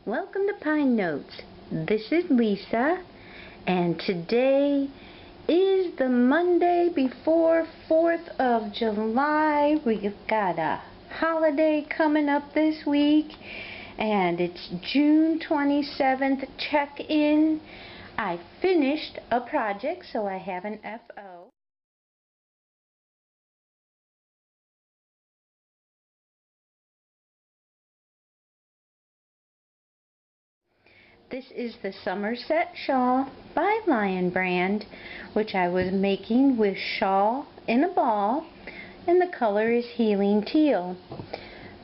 Welcome to Pine Notes. This is Lisa, and today is the Monday before 4th of July. We've got a holiday coming up this week, and it's June 27th check-in. I finished a project, so I have an FO. This is the Somerset Shawl by Lion Brand, which I was making with shawl in a ball, and the color is Healing Teal.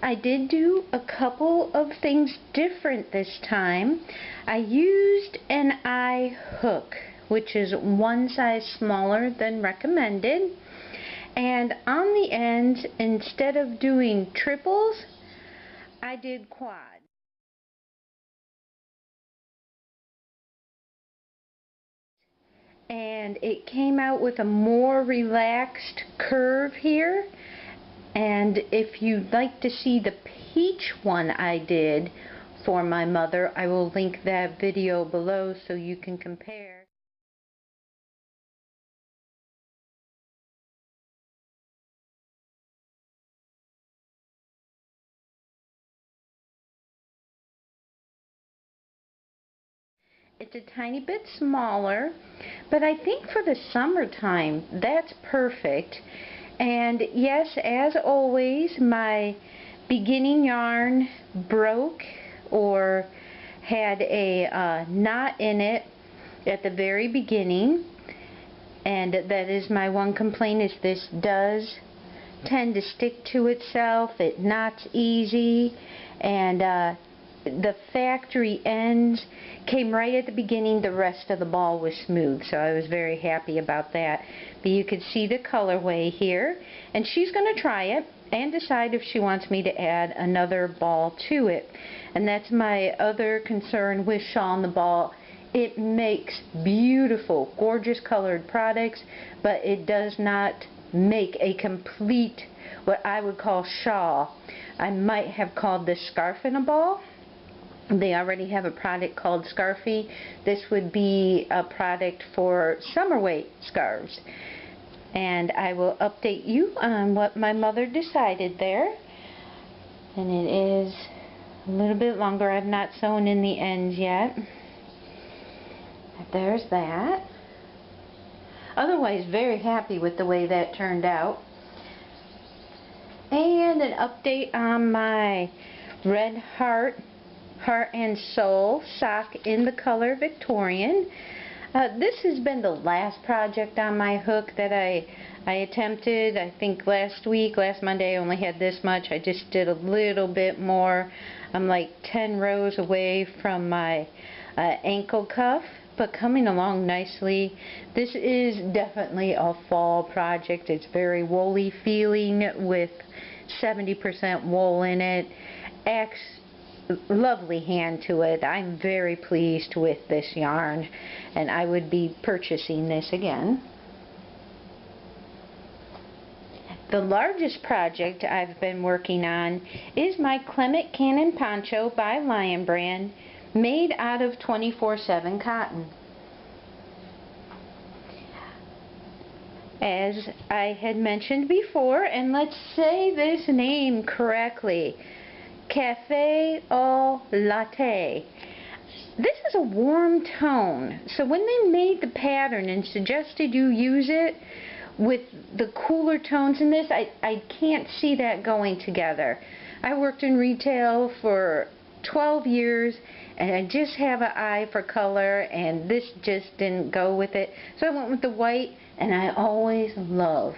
I did do a couple of things different this time. I used an eye hook, which is one size smaller than recommended, and on the ends, instead of doing triples, I did quads. And it came out with a more relaxed curve here. And if you'd like to see the peach one I did for my mother, I will link that video below so you can compare. It's a tiny bit smaller, but I think for the summertime that's perfect. And yes, as always, my beginning yarn broke or had a knot in it at the very beginning, and that is my one complaint, is this does tend to stick to itself. It knots easy, and the factory ends came right at the beginning. The rest of the ball was smooth, so I was very happy about that. But you can see the colorway here, and she's going to try it and decide if she wants me to add another ball to it. And that's my other concern with shawl and the ball. It makes beautiful, gorgeous colored products, but it does not make a complete, what I would call shawl. I might have called this scarf in a ball. They already have a product called Scarfy. This would be a product for summer weight scarves. And I will update you on what my mother decided there. And it is a little bit longer. I've not sewn in the ends yet. But there's that. Otherwise, very happy with the way that turned out. And an update on my red heart and soul sock in the color Victorian. This has been the last project on my hook that I attempted. I think last Monday I only had this much. I just did a little bit more. I'm like 10 rows away from my ankle cuff, but coming along nicely. This is definitely a fall project. It's very woolly feeling with 70% wool in it. Lovely hand to it. I'm very pleased with this yarn, and I would be purchasing this again. The largest project I've been working on is my Clement Canyon Poncho by Lion Brand, made out of 24/7 cotton. As I had mentioned before, and let's say this name correctly, Cafe au Latte. This is a warm tone, so when they made the pattern and suggested you use it with the cooler tones in this, I can't see that going together. I worked in retail for 12 years, and I just have an eye for color, and this just didn't go with it. So I went with the white, and I always love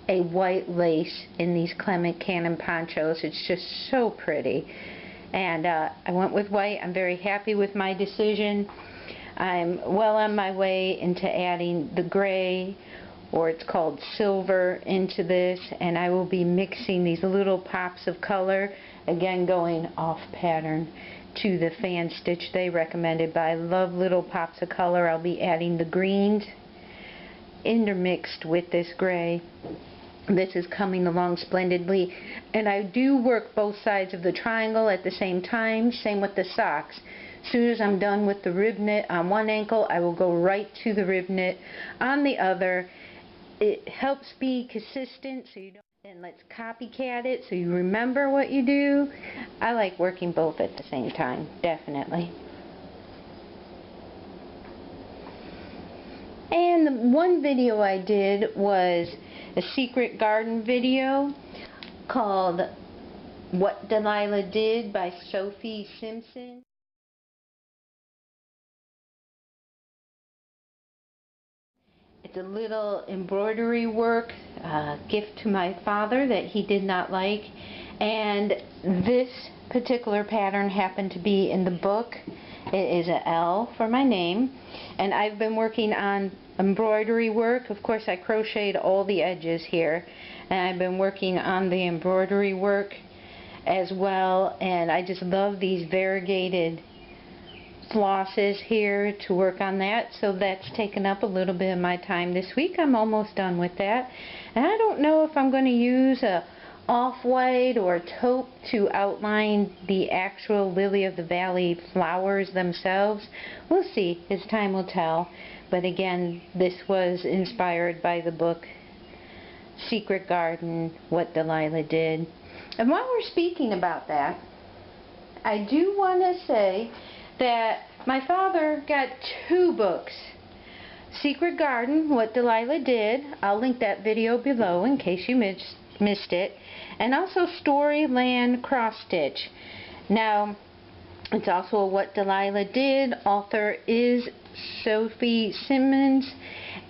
a white lace in these Clement Canyon ponchos. It's just so pretty. And I went with white. I'm very happy with my decision. I'm well on my way into adding the gray, or it's called silver, into this, and I will be mixing these little pops of color, again going off pattern to the fan stitch they recommended, but I love little pops of color. I'll be adding the greens intermixed with this gray. This is coming along splendidly, and I do work both sides of the triangle at the same time. Same with the socks. As soon as I'm done with the rib knit on one ankle, I will go right to the rib knit on the other. It helps be consistent, so you don't. And let's copycat it so you remember what you do. I like working both at the same time, definitely. And the one video I did was a secret garden video called What Delilah Did by Sophie Simpson. It's a little embroidery work, gift to my father that he did not like, and this particular pattern happened to be in the book. It is an L for my name, and I've been working on embroidery work. Of course, I crocheted all the edges here, and I've been working on the embroidery work as well, and I just love these variegated flosses here to work on that, so that's taken up a little bit of my time this week. I'm almost done with that, and I don't know if I'm going to use a off-white or taupe to outline the actual lily of the valley flowers themselves. We'll see, as time will tell. But again, this was inspired by the book Secret Garden, What Delilah Did. And while we're speaking about that, I do want to say that my father got 2 books. Secret Garden, What Delilah Did. I'll link that video below in case you missed it. And also Storyland Cross Stitch. Now, it's also a What Delilah Did. Author is Sophie Simmons.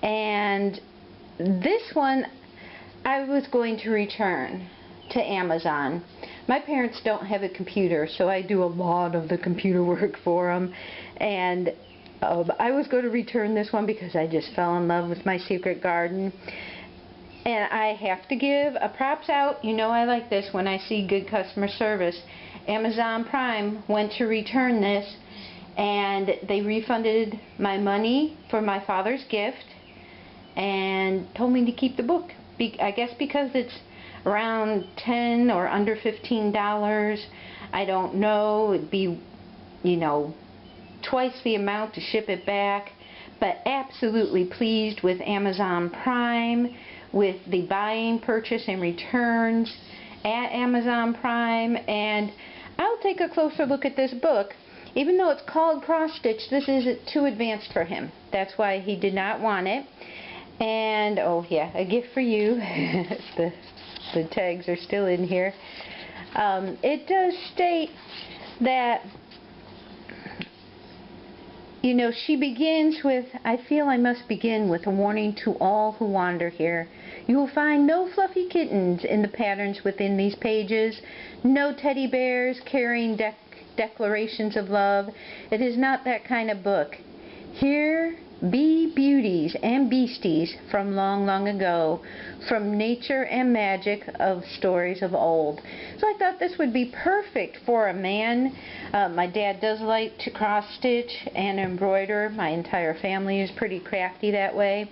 And this one I was going to return to Amazon. My parents don't have a computer, so I do a lot of the computer work for them. And I was going to return this one because I just fell in love with my secret garden. And I have to give a props out. You know I like this when I see good customer service. Amazon Prime went to return this, and they refunded my money for my father's gift and told me to keep the book. I guess because it's around $10 or under $15. I don't know. It'd be, you know, twice the amount to ship it back. But absolutely pleased with Amazon Prime, with the buying, purchase, and returns at Amazon Prime. And I'll take a closer look at this book. Even though it's called Cross Stitch, this is too advanced for him. That's why he did not want it. And, oh yeah, a gift for you. The tags are still in here. It does state that, you know, she begins with, I feel I must begin with a warning to all who wander here. You will find no fluffy kittens in the patterns within these pages, no teddy bears carrying declarations of love. It is not that kind of book. Here be beauties and beasties from long, long ago, from nature and magic of stories of old. So I thought this would be perfect for a man. My dad does like to cross stitch and embroider. My entire family is pretty crafty that way.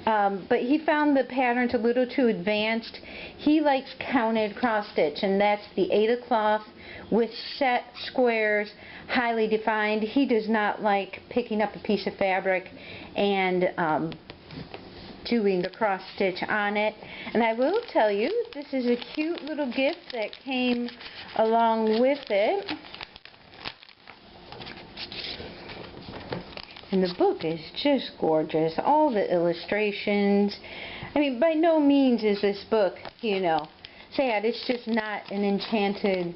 But he found the patterns a little too advanced. He likes counted cross stitch, and that's the Aida cloth with set squares, highly defined. He does not like picking up a piece of fabric and doing the cross stitch on it. And I will tell you, this is a cute little gift that came along with it. And the book is just gorgeous. All the illustrations. I mean, by no means is this book, you know, sad. It's just not an enchanted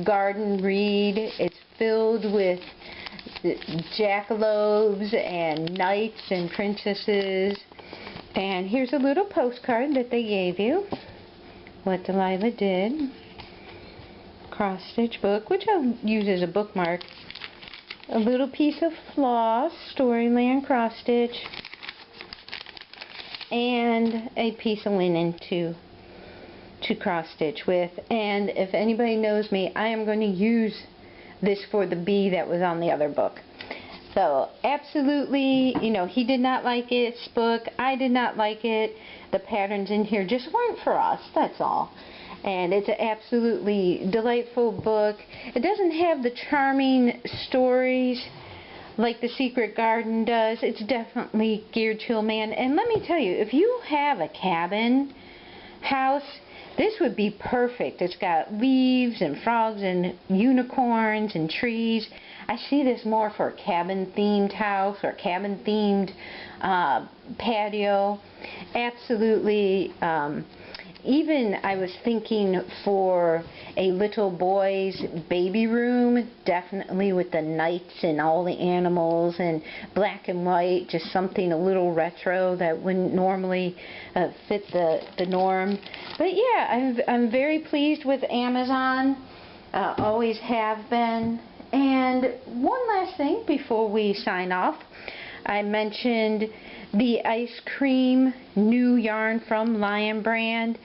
garden read. It's filled with jackalopes and knights and princesses. And here's a little postcard that they gave you. What Delilah Did. Cross stitch book, which I'll use as a bookmark. A little piece of floss, Storyland Cross Stitch, and a piece of linen to cross stitch with. And if anybody knows me, I am going to use this for the bee that was on the other book. So absolutely, you know, he did not like it. Book, I did not like it. The patterns in here just weren't for us, that's all. And it's an absolutely delightful book. It doesn't have the charming stories like The Secret Garden does. It's definitely geared to a man. And let me tell you, if you have a cabin house, this would be perfect. It's got leaves and frogs and unicorns and trees. I see this more for a cabin-themed house or cabin-themed patio. Absolutely. Even I was thinking for a little boy's baby room, definitely with the knights and all the animals and black and white, just something a little retro that wouldn't normally fit the norm. But yeah, I'm very pleased with Amazon, always have been. And one last thing before we sign off, I mentioned the ice cream new yarn from Lion Brand.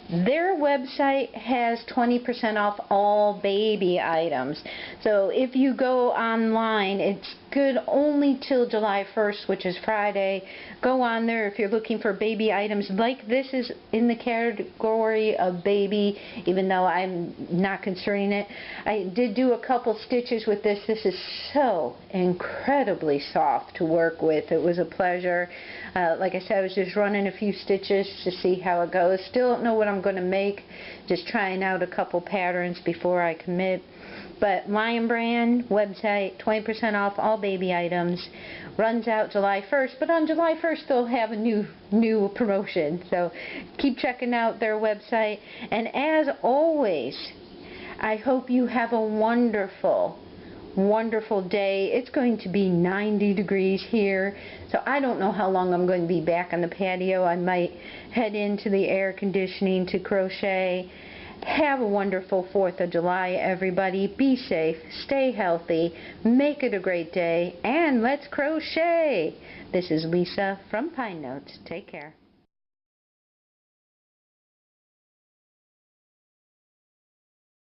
Their website has 20% off all baby items. So if you go online, it's good only till July 1st, which is Friday. Go on there if you're looking for baby items. Like this is in the category of baby, even though I'm not considering it. I did do a couple stitches with this. This is so incredibly soft to work with. It was a pleasure. Like I said, I was just running a few stitches to see how it goes. Still don't know what I'm going to make. Just trying out a couple patterns before I commit. But Lion Brand website, 20% off all baby items. Runs out July 1st, but on July 1st they'll have a new promotion. So keep checking out their website. And as always, I hope you have a wonderful day. It's going to be 90 degrees here, so I don't know how long I'm going to be back on the patio. I might head into the air conditioning to crochet. Have a wonderful 4th of July, everybody. Be safe, stay healthy, make it a great day, and let's crochet. This is Lisa from Pine Notes. Take care.